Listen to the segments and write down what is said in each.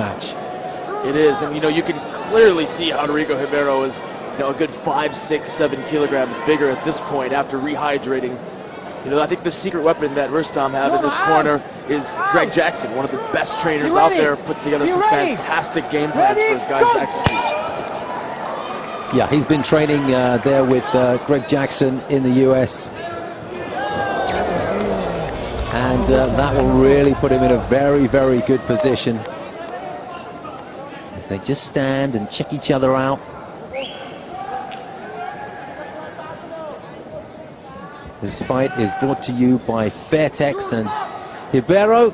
match. It is, and you can clearly see how Rodrigo Ribeyro is a good 5, 6, 7 kilograms bigger at this point after rehydrating. I think the secret weapon that Rustam have in this corner is Greg Jackson, one of the best trainers out there, puts together some fantastic game plans for his guys to execute. Yeah, he's been training there with Greg Jackson in the US. And that will really put him in a very, very good position as they just stand and check each other out. This fight is brought to you by Fairtex, and Ribeyro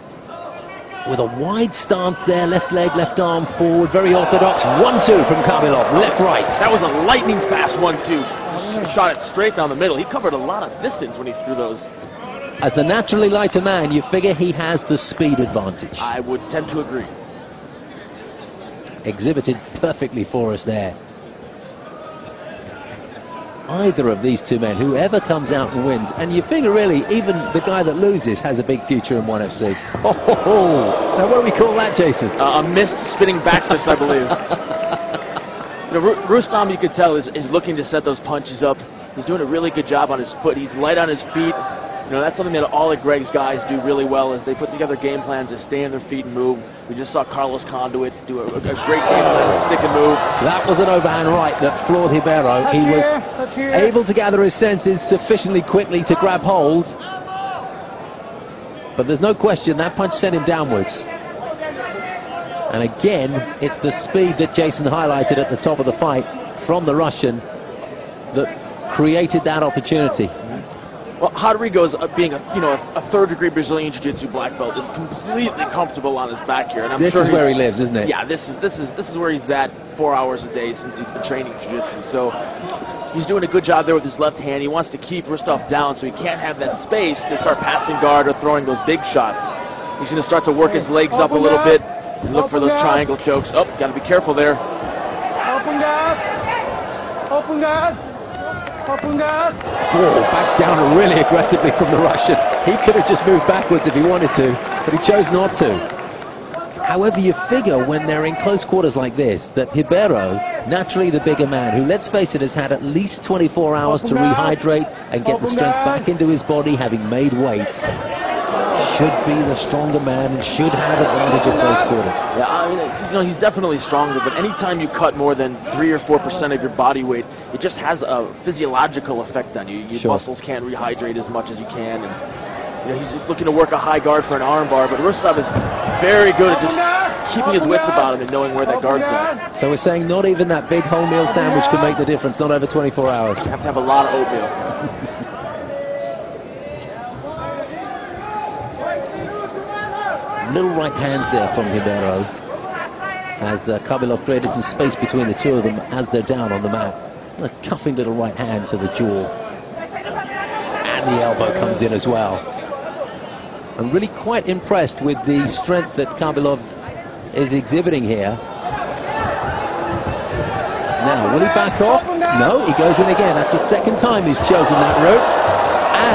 with a wide stance there, left leg, left arm forward, very orthodox. 1-2 from Habilov, left, right. That was a lightning fast 1-2. Shot it straight down the middle. He covered a lot of distance when he threw those. As the naturally lighter man, you figure he has the speed advantage. I would tend to agree. Exhibited perfectly for us there. Either of these two men, whoever comes out and wins, and you figure really even the guy that loses has a big future in 1FC. Now what do we call that, Jason? A missed spinning backfist, I believe. Rustam, you could tell, is looking to set those punches up. He's doing a really good job on his foot. He's light on his feet. That's something that all of Greg's guys do really well, is they put together game plans to stay on their feet and move. We just saw Carlos Conduit do a great game plan to stick and move. That was an overhand right that floored Ribeyro. He was able to gather his senses sufficiently quickly to grab hold. But there's no question that punch sent him downwards. And again, it's the speed that Jason highlighted at the top of the fight from the Russian that created that opportunity. Well, Rodrigo, being a third-degree Brazilian Jiu-Jitsu black belt, is completely comfortable on his back here. And I'm this sure is where he lives, isn't it? Yeah, this is where he's at 4 hours a day since he's been training Jiu-Jitsu. So he's doing a good job there with his left hand. He wants to keep Rustam down so he can't have that space to start passing guard or throwing those big shots. He's going to start to work his legs up a little bit and look for those triangle chokes. Oh, got to be careful there. Open guard. Open guard. Open guard. Whoa, back down really aggressively from the Russian. He could have just moved backwards if he wanted to, but he chose not to. However, you figure when they're in close quarters like this, that Ribeyro, naturally the bigger man, who, let's face it, has had at least 24 hours to rehydrate and get the strength back into his body, having made weight, should be the stronger man and should have advantage of close quarters. Yeah, I mean, he's definitely stronger, but anytime you cut more than 3 or 4% of your body weight, it just has a physiological effect on you. Your muscles can't rehydrate as much as you can, and he's looking to work a high guard for an arm bar, but Rustam is very good at just keeping his wits about him and knowing where that guard's at. So we're saying not even that big wholemeal sandwich can make the difference, not over 24 hours. You have to have a lot of oatmeal. Little right hands there from Ribeyro as Habilov created some space between the two of them as they're down on the mat. A cuffing little right hand to the jaw. And the elbow comes in as well. I'm really quite impressed with the strength that Habilov is exhibiting here. Now, will he back off? No, he goes in again. That's the second time he's chosen that route.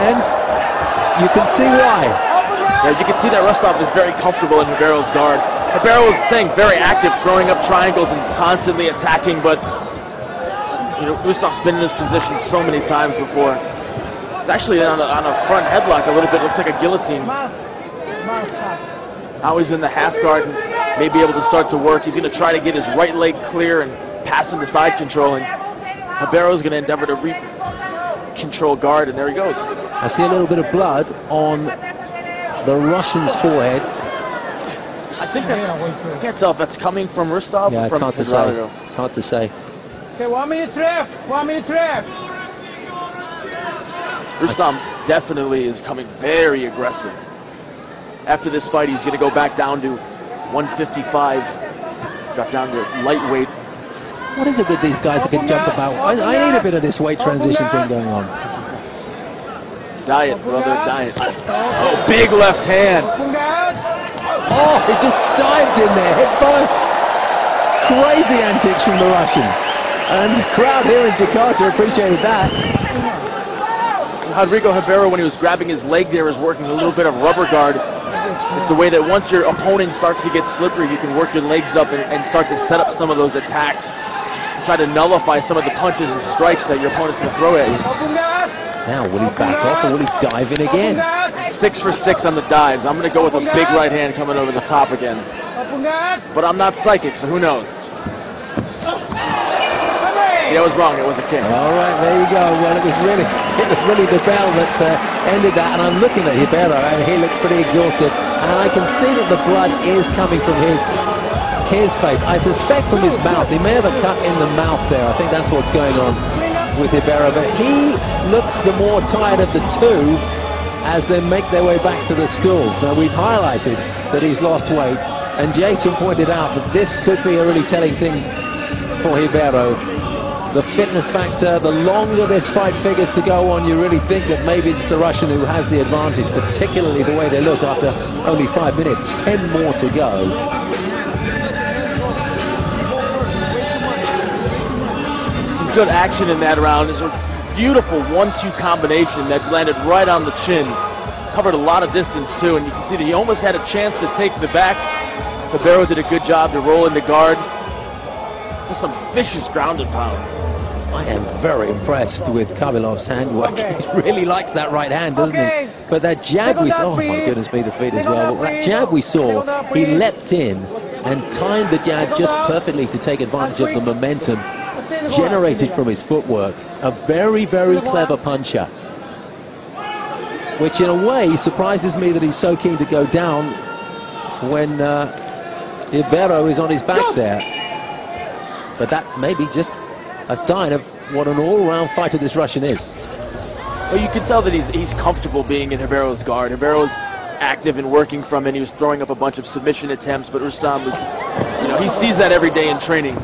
And you can see why. Yeah, you can see that Rustam is very comfortable in Ribeiro's guard. Ribeyro is staying very active, throwing up triangles and constantly attacking, but Rustam's been in this position so many times before. It's actually on a front headlock a little bit. Looks like a guillotine. Now he's in the half guard and may be able to start to work. He's going to try to get his right leg clear and pass into side control. And Ribeiro's going to endeavor to control guard, and there he goes. I see a little bit of blood on the Russian's forehead. I think that's, I can't tell if that's coming from Rustam or from Rodrigo. It's hard to say. Okay, 1 minute left. 1 minute left. Rustam definitely is coming very aggressive. After this fight, he's going to go back down to 155, drop down to lightweight. What is it with these guys that can jump about? I need a bit of this weight transition thing going on. Diet, brother, diet. Oh, big left hand. Oh, he just dived in there, head first. Crazy antics from the Russian. And the crowd here in Jakarta appreciated that. Rodrigo Ribeyro, when he was grabbing his leg there, was working a little bit of rubber guard. It's a way that once your opponent starts to get slippery, you can work your legs up and start to set up some of those attacks. Try to nullify some of the punches and strikes that your opponents can throw at you. Now, will he back off or will he dive in again? 6 for 6 on the dives. I'm going to go with a big right hand coming over the top again. But I'm not psychic, so who knows? See, I was wrong. It was a kick. All right, there you go. Well, it was really the bell that ended that. And I'm looking at Ribeyro, and he looks pretty exhausted. And I can see that the blood is coming from his face. I suspect from his mouth. He may have a cut in the mouth there. I think that's what's going on with Ribeyro. But he looks the more tired of the two as they make their way back to the stools. Now, we've highlighted that he's lost weight. And Jason pointed out that this could be a really telling thing for Ribeyro. The fitness factor, the longer this fight figures to go on, you really think that maybe it's the Russian who has the advantage, particularly the way they look after only 5 minutes, 10 more to go. Some good action in that round. There's a beautiful 1-2 combination that landed right on the chin. Covered a lot of distance too, and you can see that he almost had a chance to take the back. Ribeyro did a good job to roll into guard. Just some vicious ground and pound. I am very impressed with Habilov's handwork. He really likes that right hand, doesn't he? But that jab we saw, oh my goodness me, the feet as well. But that jab we saw, he leapt in and timed the jab just perfectly to take advantage of the momentum generated from his footwork. A very, very clever puncher. Which in a way surprises me that he's so keen to go down when Ribeyro is on his back there. But that may be just a sign of what an all-round fighter this Russian is. Well, you can tell that he's comfortable being in Ribeiro's guard. Ribeiro's active and working from it. He was throwing up a bunch of submission attempts, but Rustam was, he sees that every day in training.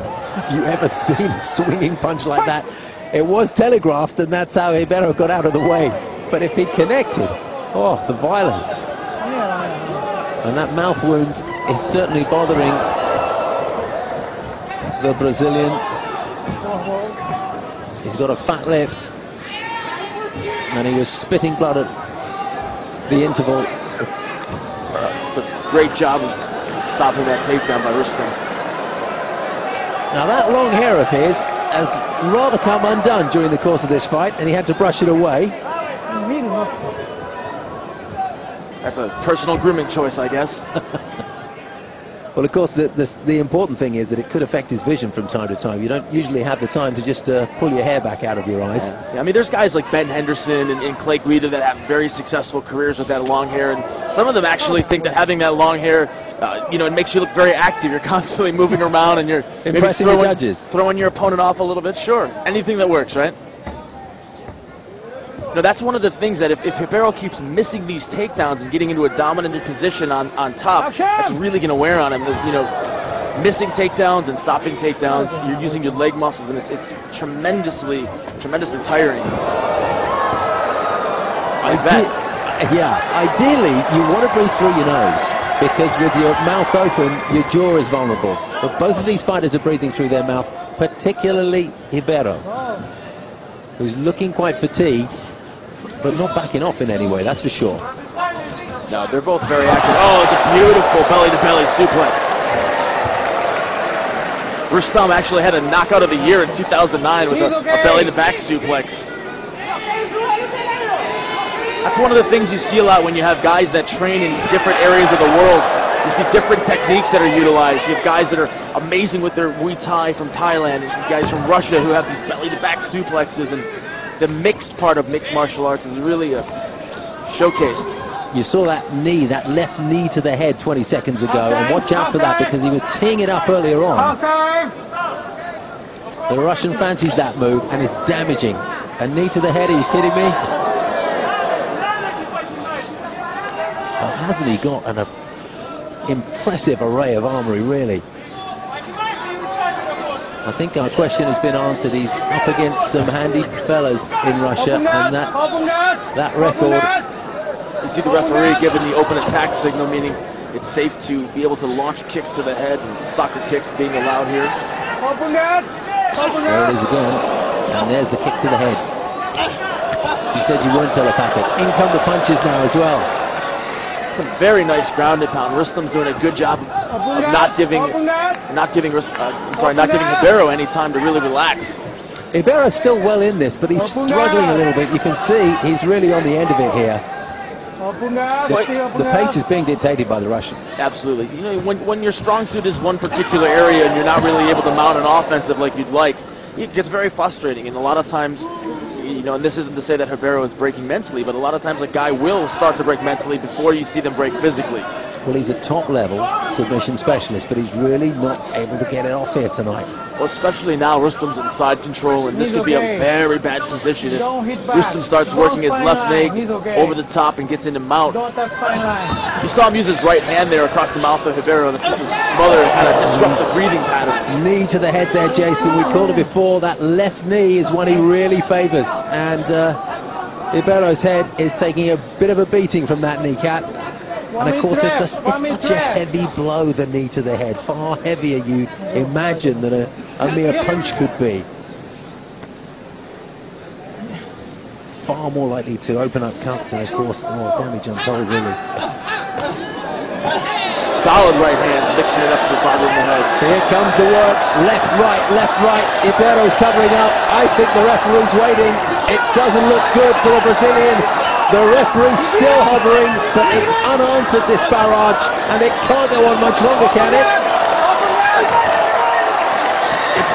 You ever seen a swinging punch like that? It was telegraphed, and that's how Ribeyro got out of the way. But if he connected, oh, the violence. And that mouth wound is certainly bothering the Brazilian. He's got a fat lip, and he was spitting blood at the interval. It's a great job of stopping that takedown by Rustam. Now that long hair of his has rather come undone during the course of this fight, and he had to brush it away. That's a personal grooming choice, I guess. Well, of course, the important thing is that it could affect his vision from time to time. You don't usually have the time to just pull your hair back out of your eyes. Yeah, I mean, there's guys like Ben Henderson and Clay Guida that have very successful careers with that long hair, and some of them actually think that having that long hair, it makes you look very active. You're constantly moving around, and you're impressing the judges, throwing your opponent off a little bit. Sure, anything that works, right? That's one of the things that if Ribeyro keeps missing these takedowns and getting into a dominant position on top, that's really going to wear on him. Missing takedowns and stopping takedowns, you're using your leg muscles, and it's tremendously tiring. I bet. Yeah, ideally you want to breathe through your nose, because with your mouth open, your jaw is vulnerable. But both of these fighters are breathing through their mouth, particularly Ribeyro, who's looking quite fatigued, but not backing off in any way, that's for sure. No, they're both very active. Oh, it's a beautiful belly-to-belly suplex. Rustam actually had a knockout of the year in 2009 with a belly-to-back suplex. That's one of the things you see a lot when you have guys that train in different areas of the world. You see different techniques that are utilized. You have guys that are amazing with their Muay Thai from Thailand, and guys from Russia who have these belly-to-back suplexes, and the mixed part of mixed martial arts is really showcased. You saw that knee, that left knee to the head 20 seconds ago, and watch out for that because he was teeing it up earlier on. The Russian fancies that move, and it's damaging. A knee to the head, are you kidding me? Well, hasn't he got an impressive array of armory, really? I think our question has been answered. He's up against some handy fellas in Russia, and that record. You see the referee giving the open attack signal, meaning it's safe to be able to launch kicks to the head, and soccer kicks being allowed here. There it is again, and there's the kick to the head. She said you weren't telepathic. In come the punches now as well. some very nice ground and pound. Rustam's doing a good job of not giving Ribeyro any time to really relax. Ribeiro's still well in this, but he's struggling a little bit. You can see he's really on the end of it here. The pace is being dictated by the Russian. Absolutely. You know, when your strong suit is one particular area and you're not really able to mount an offensive like you'd like, it gets very frustrating. And a lot of times, you know, and this isn't to say that Ribeyro is breaking mentally, but a lot of times a guy will start to break mentally before you see them break physically. Well, he's a top-level submission specialist, but he's really not able to get it off here tonight. Well, especially now, Rustam's in side control, and this could be a very bad position if Rustam starts working his left leg over the top and gets into mount. You saw him use his right hand there across the mouth of Ribeyro, and just smother and kind of disrupt the breathing pattern. Knee to the head there, Jason. We called it before. That left knee is one he really favors, and Ribeiro's head is taking a bit of a beating from that kneecap. And of course, it's such a heavy blow, the knee to the head. Far heavier, you'd imagine, than a mere punch could be. Far more likely to open up cuts and, of course, damage untold, really. Solid right hand, mixing it up to the bottom of the head. Here comes the work. Left, right, left, right. Ribeiro's covering up. I think the referee's waiting. It doesn't look good for the Brazilian. The referee's still hovering, but it's unanswered, this barrage, and it can't go on much longer, can it?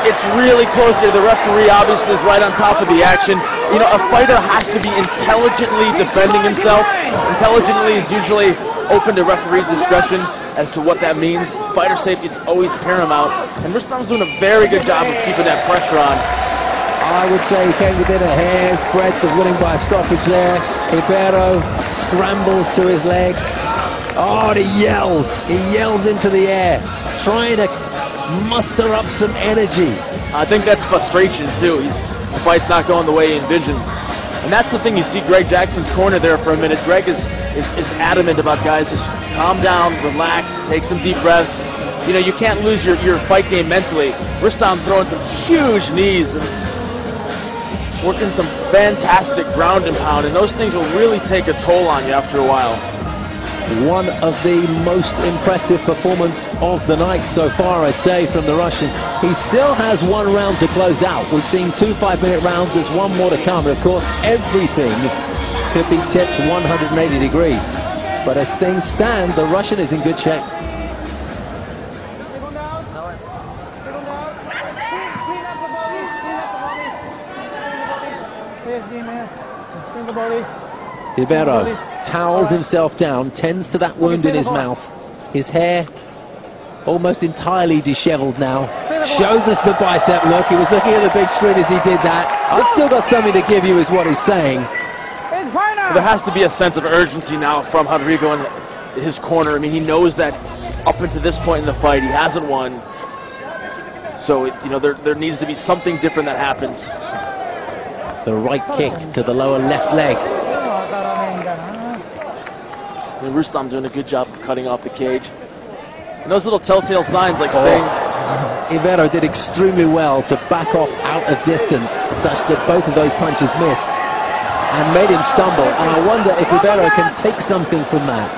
It's really close here. The referee obviously is right on top of the action. You know, a fighter has to be intelligently defending himself. Intelligently is usually open to referee's discretion as to what that means. Fighter safety is always paramount, and Rustam's doing a very good job of keeping that pressure on. I would say he came within a hair's breadth of winning by a stoppage there. Ribeyro scrambles to his legs. Oh, and he yells into the air, trying to muster up some energy. I think that's frustration too. The fight's not going the way he envisioned. And that's the thing, you see Greg Jackson's corner there for a minute. Greg is adamant about guys just calm down, relax, take some deep breaths. You know, you can't lose your fight game mentally. Rustam throwing some huge knees and working some fantastic ground and pound, and those things will really take a toll on you after a while. One of the most impressive performances of the night so far, I'd say, from the Russian. He still has one round to close out. We've seen 2 5-minute rounds. There's one more to come. And of course, everything could be tipped 180 degrees. But as things stand, the Russian is in good shape. Ribeyro towels himself down, tends to that wound in his mouth. His hair almost entirely disheveled now. Shows us the bicep look. He was looking at the big screen as he did that. I've still got something to give you, is what he's saying. There has to be a sense of urgency now from Rodrigo in his corner. I mean, he knows that up until this point in the fight, he hasn't won. So, you know, there needs to be something different that happens. The right kick to the lower left leg. And Rustam doing a good job of cutting off the cage. And those little telltale signs like staying. Ribeyro did extremely well to back off out of distance, such that both of those punches missed and made him stumble. And I wonder if Ribeyro can take something from that.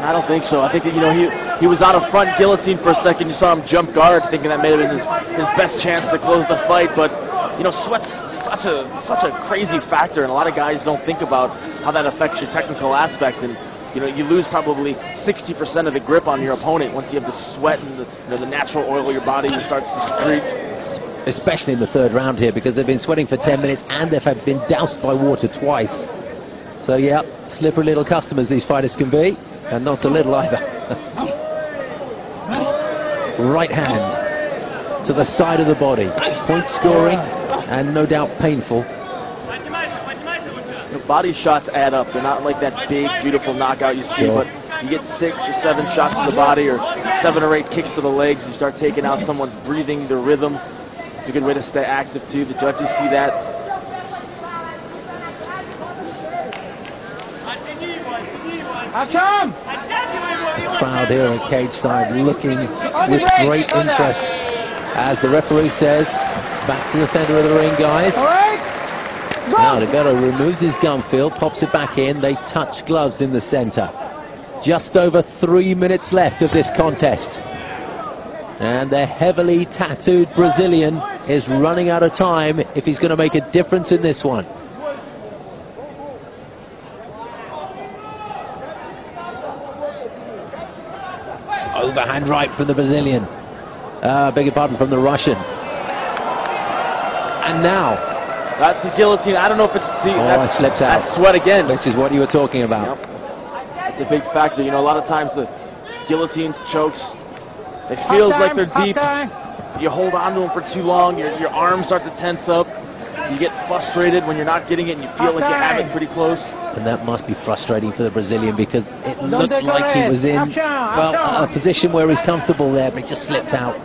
I don't think so. I think that, you know, he was out of front guillotine for a second. You saw him jump guard, thinking that may have been his best chance to close the fight. But, you know, sweat's such a crazy factor, and a lot of guys don't think about how that affects your technical aspect. And, you know, you lose probably 60% of the grip on your opponent once you have the sweat and the natural oil of your body starts to secrete. Especially in the third round here, because they've been sweating for 10 minutes and they've been doused by water twice. So, yeah, slippery little customers these fighters can be, and not so little either. Right hand to the side of the body. Point scoring, and no doubt painful. The body shots add up. They're not like that big, beautiful knockout you see, but you get 6 or 7 shots to the body or 7 or 8 kicks to the legs. You start taking out someone's breathing, their rhythm. It's a good way to stay active, too. The judges see that. The crowd here on cage side looking with great interest as the referee says, back to the center of the ring, guys. Now Ribeyro removes his gun field, pops it back in. They touch gloves in the center. Just over 3 minutes left of this contest. And the heavily tattooed Brazilian is running out of time if he's going to make a difference in this one. Overhand right from the Brazilian. Beg your pardon, from the Russian. And now. That's the guillotine. I don't know if it's... See, it slips out. That's sweat again. Which is what you were talking about. Yep. It's a big factor. You know, a lot of times the guillotines, chokes, it feels like they're deep. You hold on to them for too long. Your arms start to tense up. You get frustrated when you're not getting it and you feel like you have it pretty close. And that must be frustrating for the Brazilian because it looked like he was in a position where he's comfortable there, but he just slipped out.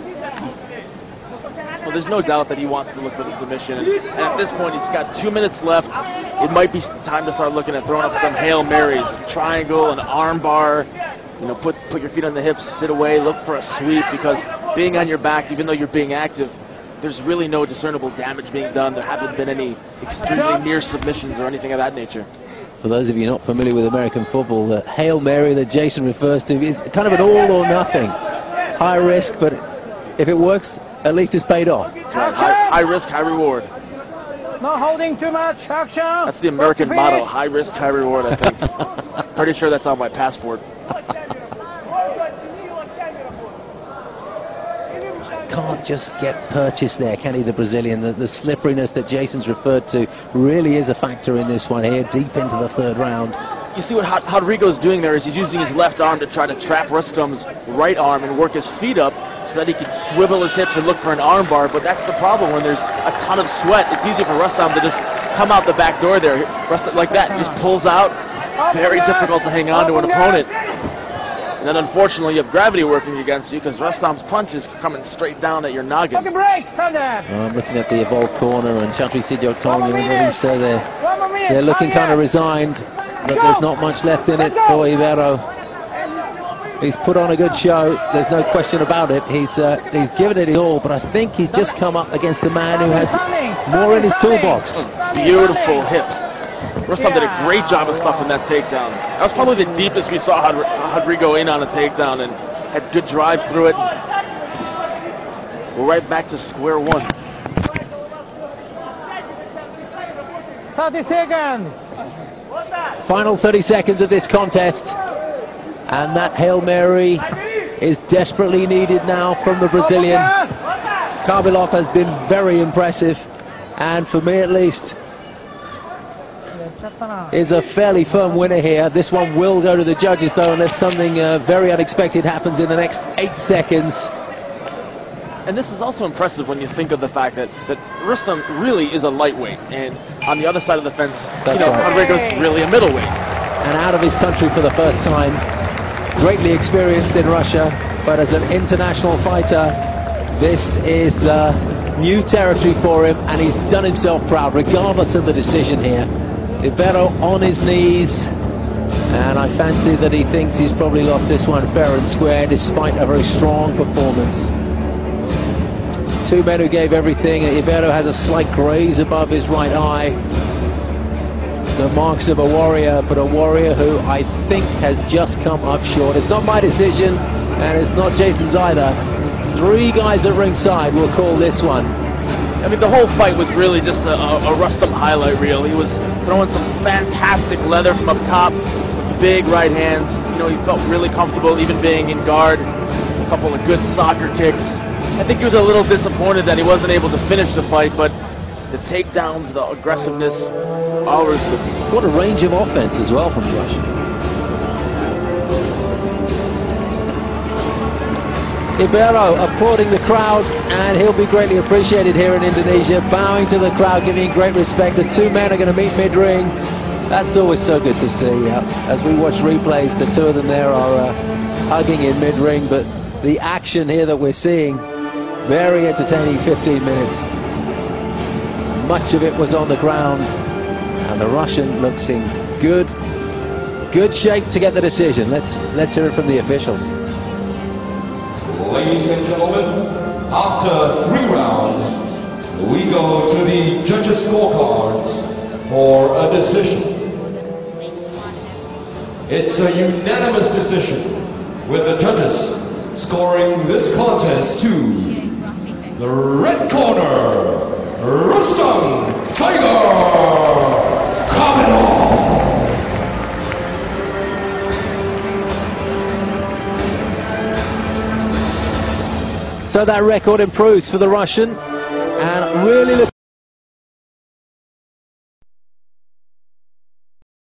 Well, there's no doubt that he wants to look for the submission. And at this point, he's got 2 minutes left. It might be time to start looking at throwing up some Hail Marys, triangle, an arm bar. You know, put your feet on the hips, sit away, look for a sweep, because being on your back, even though you're being active, there's really no discernible damage being done. There haven't been any extremely near submissions or anything of that nature. For those of you not familiar with American football, the Hail Mary that Jason refers to is kind of an all or nothing. High risk, but if it works, at least it's paid off. That's right. High risk, high reward. Not holding too much. Action. That's the American motto. High risk, high reward, I think. Pretty sure that's on my passport. Can't just get purchased there, can he, the Brazilian? The slipperiness that Jason's referred to really is a factor in this one here, deep into the third round. You see what Rodrigo's doing there is he's using his left arm to try to trap Rustam's right arm and work his feet up so that he can swivel his hips and look for an arm bar, but that's the problem when there's a ton of sweat. It's easy for Rustam to just come out the back door there, Rustam like that, just pulls out. Very difficult to hang on to an opponent. And then unfortunately you have gravity working against you because Rustam's punch is coming straight down at your noggin. I'm looking at the evolved corner and Chatri Sidyok-Tong and Elisa there. They're looking kind of resigned that there's not much left in it for Ribeiro. He's put on a good show, there's no question about it. He's given it his all, but I think he's just come up against a man who has more in his toolbox. Beautiful hips. Rustam did a great job of stuffing that takedown. That was probably the deepest we saw Rodrigo in on a takedown and had good drive through it. We're right back to square one. 30 seconds. Final 30 seconds of this contest. And that Hail Mary is desperately needed now from the Brazilian. Habilov has been very impressive. And for me at least, is a fairly firm winner here. This one will go to the judges though unless something very unexpected happens in the next 8 seconds. And this is also impressive when you think of the fact that Rustam really is a lightweight, and on the other side of the fence, Rodrigo's really a middleweight. And out of his country for the first time, greatly experienced in Russia, but as an international fighter, this is new territory for him, and he's done himself proud regardless of the decision here. Ribeiro on his knees, and I fancy that he thinks he's probably lost this one fair and square despite a very strong performance. Two men who gave everything. Ribeiro has a slight graze above his right eye. The marks of a warrior, but a warrior who I think has just come up short. It's not my decision, and it's not Jason's either. 3 guys at ringside will call this one. I mean, the whole fight was really just a Rustam highlight reel. He was throwing some fantastic leather from up top, some big right hands. You know, he felt really comfortable even being in guard. A couple of good soccer kicks. I think he was a little disappointed that he wasn't able to finish the fight, but the takedowns, the aggressiveness, always good. What a range of offense as well from the Russian. Ribeiro applauding the crowd, and he'll be greatly appreciated here in Indonesia, bowing to the crowd, giving great respect. The 2 men are going to meet mid-ring. That's always so good to see. As we watch replays, the 2 of them there are hugging in mid-ring, but the action here that we're seeing, very entertaining 15 minutes. Much of it was on the ground, and the Russian looks in good shape to get the decision. Let's hear it from the officials. Ladies and gentlemen, after 3 rounds, we go to the judges' scorecards for a decision. It's a unanimous decision, with the judges scoring this contest to the red corner, Rustam Tiger Hабилов. So that record improves for the Russian, and really